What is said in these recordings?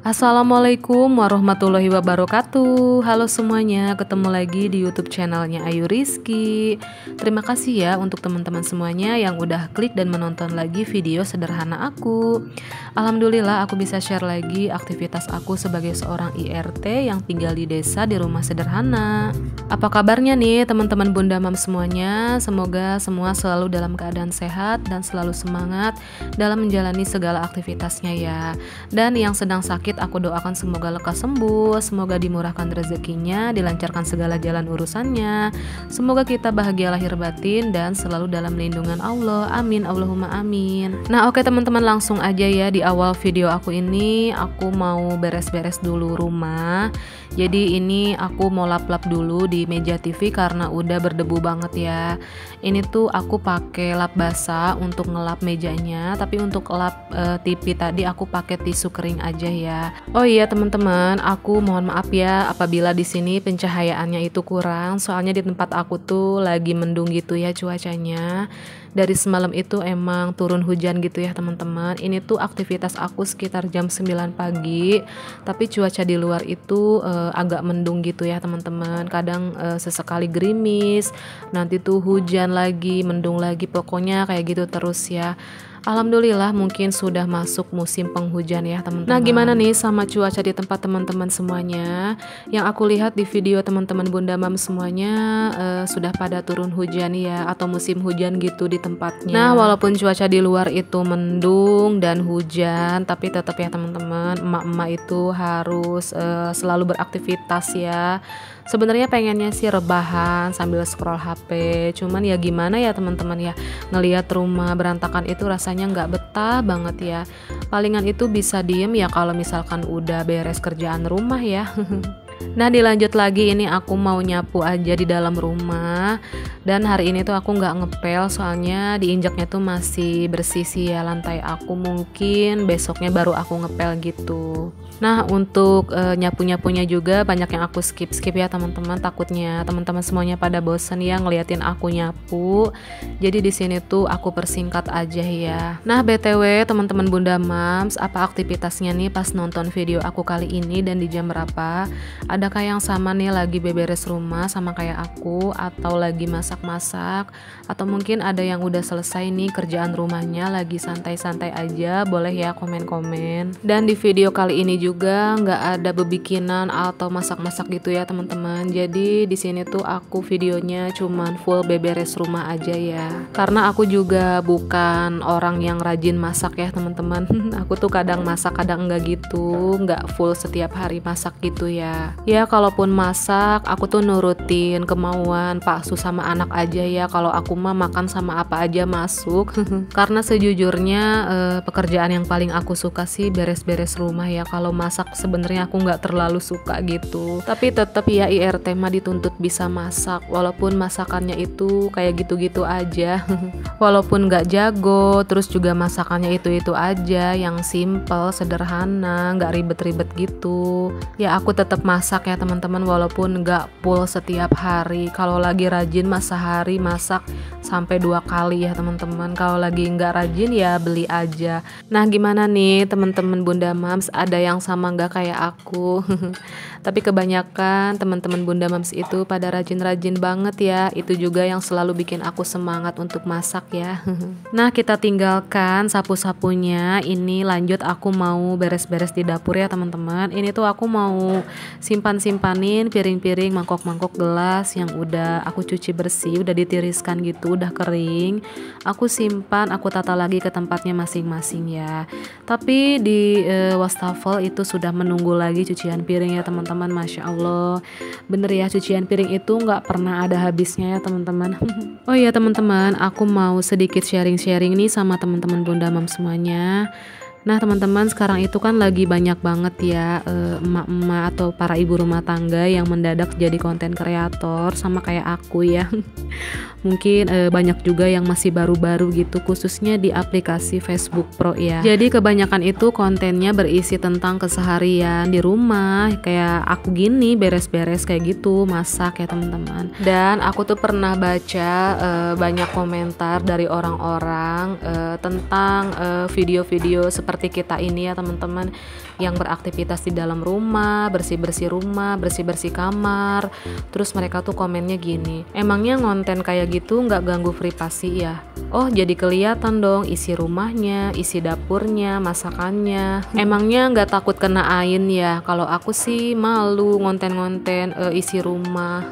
Assalamualaikum warahmatullahi wabarakatuh. Halo semuanya, ketemu lagi di YouTube channelnya Ayu Rizky. Terima kasih ya untuk teman-teman semuanya yang udah klik dan menonton lagi video sederhana aku. Alhamdulillah aku bisa share lagi aktivitas aku sebagai seorang IRT yang tinggal di desa di rumah sederhana. Apa kabarnya nih teman-teman Bunda Mam semuanya? Semoga semua selalu dalam keadaan sehat dan selalu semangat dalam menjalani segala aktivitasnya ya. Dan yang sedang sakit aku doakan semoga lekas sembuh, semoga dimurahkan rezekinya, dilancarkan segala jalan urusannya. Semoga kita bahagia lahir batin dan selalu dalam lindungan Allah. Amin, Allahumma amin. Nah oke teman-teman, langsung aja ya. Di awal video aku ini aku mau beres-beres dulu rumah. Jadi ini aku mau lap-lap dulu di meja TV karena udah berdebu banget ya. Ini tuh aku pakai lap basah untuk ngelap mejanya, tapi untuk lap TV tadi aku pakai tisu kering aja ya. Oh iya teman-teman, aku mohon maaf ya apabila di sini pencahayaannya itu kurang, soalnya di tempat aku tuh lagi mendung gitu ya cuacanya. Dari semalam itu emang turun hujan gitu ya teman-teman. Ini tuh aktivitas aku sekitar jam 9 pagi, tapi cuaca di luar itu agak mendung gitu ya teman-teman. Kadang sesekali gerimis, nanti tuh hujan lagi, mendung lagi, pokoknya kayak gitu terus ya. Alhamdulillah mungkin sudah masuk musim penghujan ya teman-teman. Nah gimana nih sama cuaca di tempat teman-teman semuanya? Yang aku lihat di video teman-teman Bunda Mam semuanya sudah pada turun hujan ya, atau musim hujan gitu di tempatnya. Nah walaupun cuaca di luar itu mendung dan hujan, tapi tetap ya teman-teman, emak-emak itu harus selalu beraktivitas ya. Sebenarnya pengennya sih rebahan sambil scroll HP, cuman ya gimana ya teman-teman ya, ngelihat rumah berantakan itu rasanya nggak betah banget ya. Palingan itu bisa diem ya kalau misalkan udah beres kerjaan rumah ya. Nah dilanjut lagi, ini aku mau nyapu aja di dalam rumah. Dan hari ini tuh aku nggak ngepel soalnya diinjaknya tuh masih bersih sih ya lantai aku, mungkin besoknya baru aku ngepel gitu. Nah untuk nyapu-nyapunya juga banyak yang aku skip ya teman-teman, takutnya teman-teman semuanya pada bosen ya ngeliatin aku nyapu. Jadi di sini tuh aku persingkat aja ya. Nah BTW teman-teman Bunda Mams, apa aktivitasnya nih pas nonton video aku kali ini dan di jam berapa? Adakah yang sama nih lagi beberes rumah sama kayak aku, atau lagi masak-masak, atau mungkin ada yang udah selesai nih kerjaan rumahnya lagi santai-santai aja? Boleh ya komen-komen. Dan di video kali ini juga nggak ada bebikinan atau masak-masak gitu ya teman-teman. Jadi di sini tuh aku videonya cuman full beberes rumah aja ya. Karena aku juga bukan orang yang rajin masak ya teman-teman. Aku tuh kadang masak kadang enggak gitu, nggak full setiap hari masak gitu ya. Ya kalaupun masak aku tuh nurutin kemauan Pak Su sama anak aja ya. Kalau aku mah makan sama apa aja masuk. Karena sejujurnya pekerjaan yang paling aku suka sih beres-beres rumah ya. Kalau masak sebenarnya aku nggak terlalu suka gitu. Tapi tetap ya IRT mah dituntut bisa masak, walaupun masakannya itu kayak gitu-gitu aja. Walaupun nggak jago, terus juga masakannya itu aja, yang simple, sederhana, nggak ribet-ribet gitu. Ya aku tetap masak ya teman-teman, walaupun nggak full setiap hari. Kalau lagi rajin sehari masak sampai 2 kali ya teman-teman. Kalau lagi nggak rajin ya beli aja. Nah gimana nih teman-teman Bunda Mams, ada yang sama nggak kayak aku? Tapi kebanyakan teman-teman Bunda Mams itu pada rajin-rajin banget ya. Itu juga yang selalu bikin aku semangat untuk masak ya. Nah kita tinggalkan sapu-sapunya. Ini lanjut aku mau beres-beres di dapur ya teman-teman. Ini tuh aku mau simpan-simpanin piring-piring, mangkok-mangkok gelas yang udah aku cuci bersih, udah ditiriskan gitu, udah kering. Aku simpan, aku tata lagi ke tempatnya masing-masing ya. Tapi di wastafel itu sudah menunggu lagi cucian piring ya teman-teman. Masya Allah, bener ya, cucian piring itu nggak pernah ada habisnya ya teman-teman. Oh iya teman-teman, aku mau sedikit sharing-sharing nih sama teman-teman Bunda Mam semuanya. Nah teman-teman, sekarang itu kan lagi banyak banget ya emak-emak atau para ibu rumah tangga yang mendadak jadi konten kreator sama kayak aku ya. Mungkin banyak juga yang masih baru-baru gitu, khususnya di aplikasi Facebook Pro ya. Jadi kebanyakan itu kontennya berisi tentang keseharian di rumah, kayak aku gini beres-beres kayak gitu, masak ya teman-teman. Dan aku tuh pernah baca banyak komentar dari orang-orang tentang video-video seperti seperti kita ini ya teman-teman, yang beraktivitas di dalam rumah, bersih-bersih rumah, bersih-bersih kamar. Terus mereka tuh komennya gini, emangnya ngonten kayak gitu nggak ganggu privasi ya? Oh jadi kelihatan dong isi rumahnya, isi dapurnya, masakannya. Emangnya nggak takut kena ain ya? Kalau aku sih malu ngonten-ngonten isi rumah.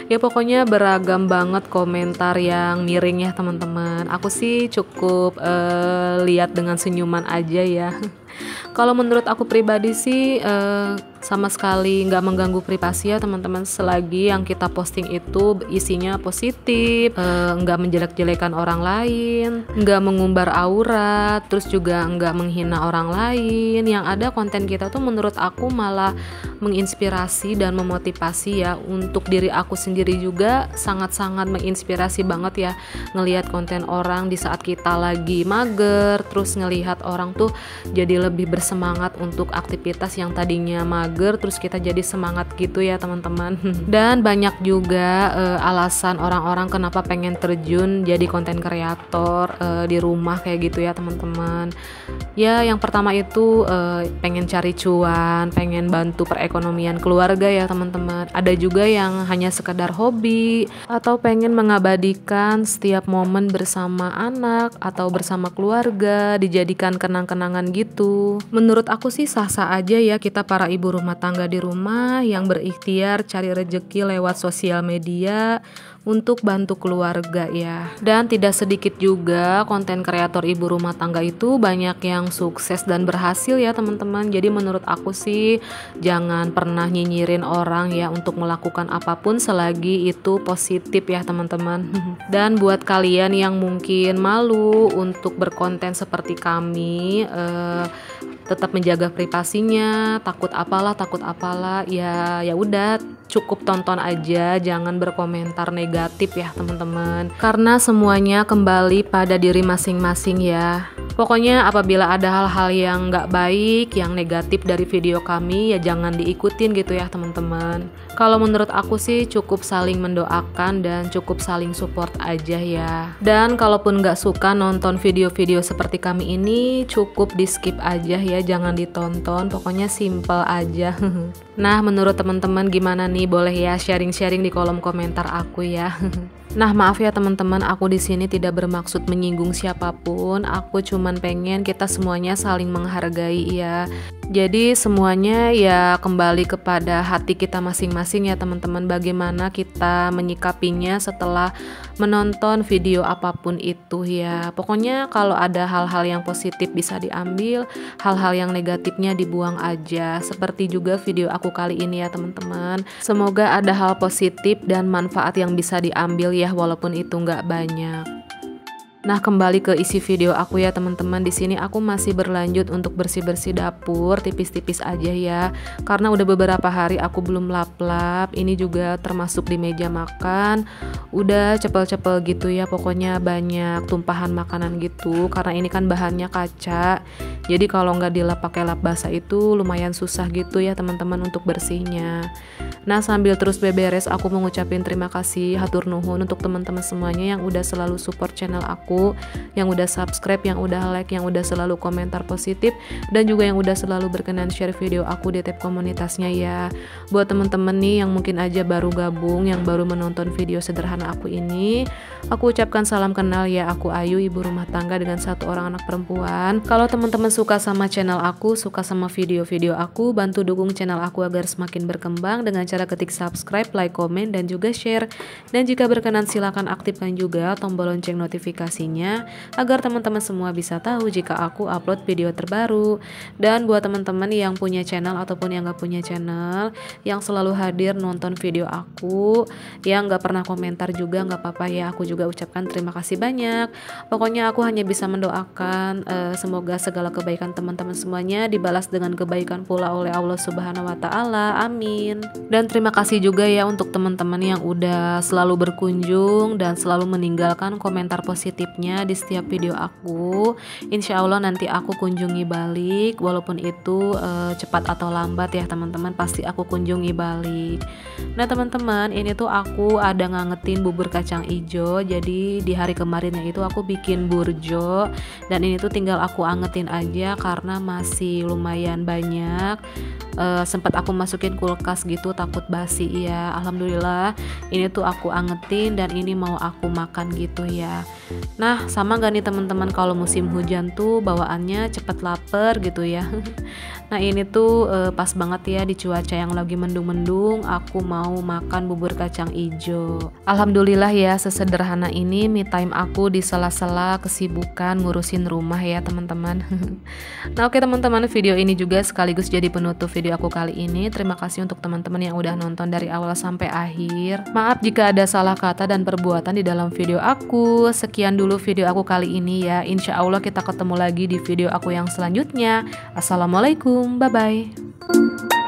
Ya pokoknya beragam banget komentar yang miring ya teman-teman. Aku sih cukup lihat dengan senyuman aja ya. Kalau menurut aku pribadi sih sama sekali nggak mengganggu privasi ya teman-teman, selagi yang kita posting itu isinya positif, nggak menjelek-jelekan orang lain, nggak mengumbar aurat, terus juga nggak menghina orang lain. Yang ada konten kita tuh menurut aku malah menginspirasi dan memotivasi ya. Untuk diri aku sendiri juga sangat-sangat menginspirasi banget ya ngelihat konten orang di saat kita lagi mager, terus ngelihat orang tuh jadi lebih bersemangat untuk aktivitas yang tadinya mager, terus kita jadi semangat gitu ya teman-teman. Dan banyak juga alasan orang-orang kenapa pengen terjun jadi konten kreator di rumah kayak gitu ya teman-teman. Ya yang pertama itu pengen cari cuan, pengen bantu perekonomian keluarga ya teman-teman. Ada juga yang hanya sekedar hobi atau pengen mengabadikan setiap momen bersama anak atau bersama keluarga, dijadikan kenang-kenangan gitu. Menurut aku sih sah-sah aja ya kita para ibu rumah tangga di rumah yang berikhtiar cari rejeki lewat sosial media untuk bantu keluarga ya. Dan tidak sedikit juga konten kreator ibu rumah tangga itu banyak yang sukses dan berhasil ya teman-teman. Jadi menurut aku sih jangan pernah nyinyirin orang ya untuk melakukan apapun selagi itu positif ya teman-teman. Dan buat kalian yang mungkin malu untuk berkonten seperti kami, tetap menjaga privasinya, takut apalah ya udah cukup tonton aja, jangan berkomentar negatif ya teman-teman, karena semuanya kembali pada diri masing-masing ya. Pokoknya apabila ada hal-hal yang nggak baik, yang negatif dari video kami ya jangan diikutin gitu ya teman-teman. Kalau menurut aku sih cukup saling mendoakan dan cukup saling support aja ya. Dan kalaupun nggak suka nonton video-video seperti kami ini, cukup di skip aja ya, jangan ditonton. Pokoknya simple aja. Nah menurut teman-teman gimana nih? Boleh ya sharing-sharing di kolom komentar aku ya. Nah maaf ya teman-teman, aku di sini tidak bermaksud menyinggung siapapun. Aku cuman pengen kita semuanya saling menghargai ya. Jadi semuanya ya kembali kepada hati kita masing-masing ya teman-teman, bagaimana kita menyikapinya setelah menonton video apapun itu ya. Pokoknya kalau ada hal-hal yang positif bisa diambil, hal-hal yang negatifnya dibuang aja. Seperti juga video aku kali ini ya teman-teman. Semoga ada hal positif dan manfaat yang bisa diambil ya, walaupun itu nggak banyak. Nah kembali ke isi video aku ya teman-teman. Di sini aku masih berlanjut untuk bersih-bersih dapur tipis-tipis aja ya, karena udah beberapa hari aku belum lap-lap. Ini juga termasuk di meja makan, udah cepel-cepel gitu ya. Pokoknya banyak tumpahan makanan gitu, karena ini kan bahannya kaca. Jadi kalau nggak dilap pakai lap basah itu lumayan susah gitu ya teman-teman untuk bersihnya. Nah sambil terus beberes, aku mau ngucapin terima kasih hatur nuhun untuk teman-teman semuanya yang udah selalu support channel aku, yang udah subscribe, yang udah like, yang udah selalu komentar positif, dan juga yang udah selalu berkenan share video aku di tab komunitasnya ya. Buat teman-teman nih yang mungkin aja baru gabung, yang baru menonton video sederhana aku ini, aku ucapkan salam kenal ya. Aku Ayu, ibu rumah tangga dengan 1 orang anak perempuan. Kalau teman-teman suka sama channel aku, suka sama video-video aku, bantu dukung channel aku agar semakin berkembang dengan cara ketik subscribe, like, komen, dan juga share. Dan jika berkenan silakan aktifkan juga tombol lonceng notifikasinya agar teman-teman semua bisa tahu jika aku upload video terbaru. Dan buat teman-teman yang punya channel ataupun yang gak punya channel, yang selalu hadir nonton video aku, yang gak pernah komentar juga gak apa-apa ya, aku juga ucapkan terima kasih banyak. Pokoknya aku hanya bisa mendoakan semoga segala kebaikan teman-teman semuanya dibalas dengan kebaikan pula oleh Allah Subhanahu wa Ta'ala. Amin. Dan terima kasih juga ya untuk teman-teman yang udah selalu berkunjung dan selalu meninggalkan komentar positifnya di setiap video aku. Insya Allah nanti aku kunjungi balik, walaupun itu cepat atau lambat ya teman-teman, pasti aku kunjungi balik. Nah teman-teman, ini tuh aku ada ngangetin bubur kacang ijo. Jadi di hari kemarinnya itu aku bikin burjo, dan ini tuh tinggal aku angetin aja karena masih lumayan banyak. Sempat aku masukin kulkas gitu takut basi ya. Alhamdulillah ini tuh aku angetin dan ini mau aku makan gitu ya. Nah, sama gak nih teman-teman kalau musim hujan tuh bawaannya cepet lapar gitu ya. Nah, ini tuh pas banget ya di cuaca yang lagi mendung-mendung aku mau makan bubur kacang ijo. Alhamdulillah ya, sesederhana ini me time aku di sela-sela kesibukan ngurusin rumah ya teman-teman. Nah, oke teman-teman, video ini juga sekaligus jadi penutup video aku kali ini. Terima kasih untuk teman-teman yang udah nonton dari awal sampai akhir. Maaf jika ada salah kata dan perbuatan di dalam video aku. Sekian dulu video aku kali ini ya. Insya Allah kita ketemu lagi di video aku yang selanjutnya. Assalamualaikum, bye-bye.